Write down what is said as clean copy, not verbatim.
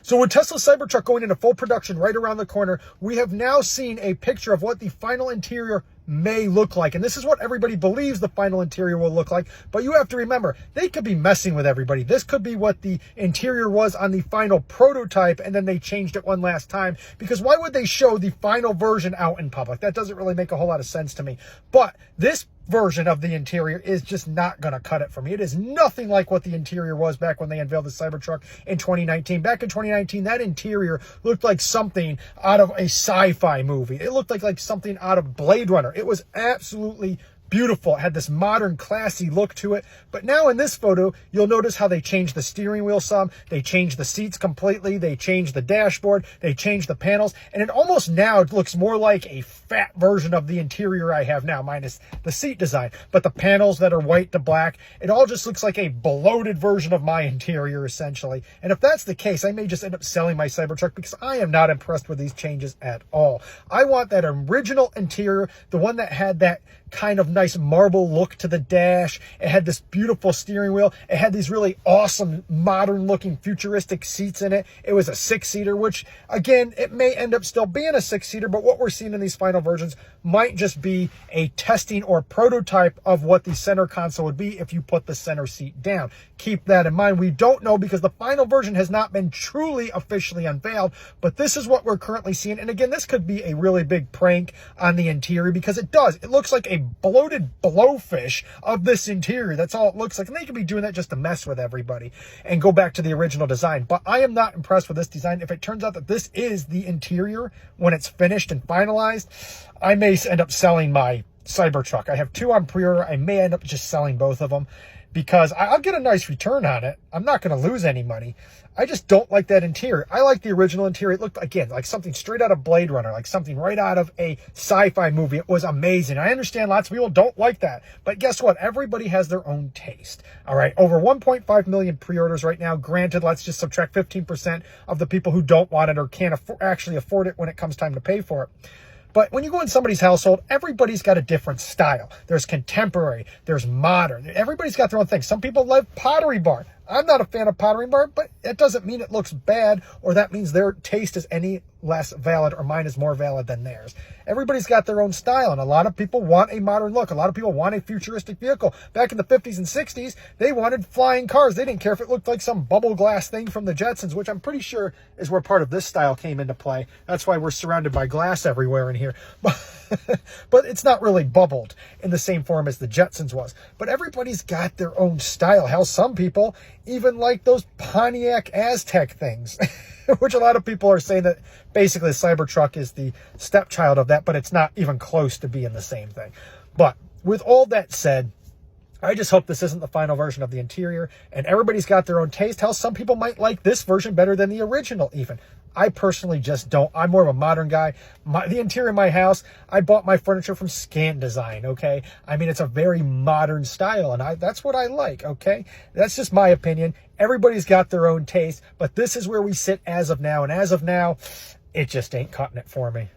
So with Tesla's Cybertruck going into full production right around the corner, we have now seen a picture of what the final interior may look like. And this is what everybody believes the final interior will look like. But you have to remember, they could be messing with everybody. This could be what the interior was on the final prototype, and then they changed it one last time. Because why would they show the final version out in public? That doesn't really make a whole lot of sense to me. But this version of the interior is just not going to cut it for me. It is nothing like what the interior was back when they unveiled the Cybertruck in 2019. Back in 2019, that interior looked like something out of a sci-fi movie. It looked like something out of Blade Runner. It was absolutely beautiful. It had this modern, classy look to it. But now in this photo, you'll notice how they changed the steering wheel some. They changed the seats completely. They changed the dashboard. They changed the panels. And it almost now looks more like a fat version of the interior I have now, minus the seat design. But the panels that are white to black, it all just looks like a bloated version of my interior, essentially. And if that's the case, I may just end up selling my Cybertruck because I am not impressed with these changes at all. I want that original interior, the one that had that kind of nice marble look to the dash. It had this beautiful steering wheel. It had these really awesome, modern looking, futuristic seats in it. It was a 6-seater, which again, it may end up still being a 6-seater, but what we're seeing in these final versions might just be a testing or prototype of what the center console would be if you put the center seat down. Keep that in mind. We don't know because the final version has not been truly officially unveiled, but this is what we're currently seeing. And again, this could be a really big prank on the interior because it does. It looks like a bloated blowfish of this interior. That's all it looks like. And they could be doing that just to mess with everybody and go back to the original design. But I am not impressed with this design. If it turns out that this is the interior when it's finished and finalized, I may end up selling my Cybertruck. I have 2 on pre-order. I may end up just selling both of them because I'll get a nice return on it. I'm not going to lose any money. I just don't like that interior. I like the original interior. It looked, again, like something straight out of Blade Runner, like something right out of a sci-fi movie. It was amazing. I understand lots of people don't like that. But guess what? Everybody has their own taste. All right, over 1.5 million pre-orders right now. Granted, let's just subtract 15% of the people who don't want it or can't actually afford it when it comes time to pay for it. But when you go in somebody's household, everybody's got a different style. There's contemporary, there's modern. Everybody's got their own thing. Some people love Pottery Barn. I'm not a fan of Pottery Barn, but it doesn't mean it looks bad or that means their taste is any less valid or mine is more valid than theirs. Everybody's got their own style, and a lot of people want a modern look. A lot of people want a futuristic vehicle. Back in the 50s and 60s, they wanted flying cars. They didn't care if it looked like some bubble glass thing from the Jetsons, which I'm pretty sure is where part of this style came into play. That's why we're surrounded by glass everywhere in here. But it's not really bubbled in the same form as the Jetsons was. But everybody's got their own style. Hell, some people even like those Pontiac Aztec things, which a lot of people are saying that basically the Cybertruck is the stepchild of that, but it's not even close to being the same thing. But with all that said, I just hope this isn't the final version of the interior, and everybody's got their own taste. Hell, some people might like this version better than the original even. I personally just don't. I'm more of a modern guy. The interior of my house, I bought my furniture from Scan Design, okay? I mean, it's a very modern style, and that's what I like, okay? That's just my opinion. Everybody's got their own taste, but this is where we sit as of now, and as of now, it just ain't cutting it for me.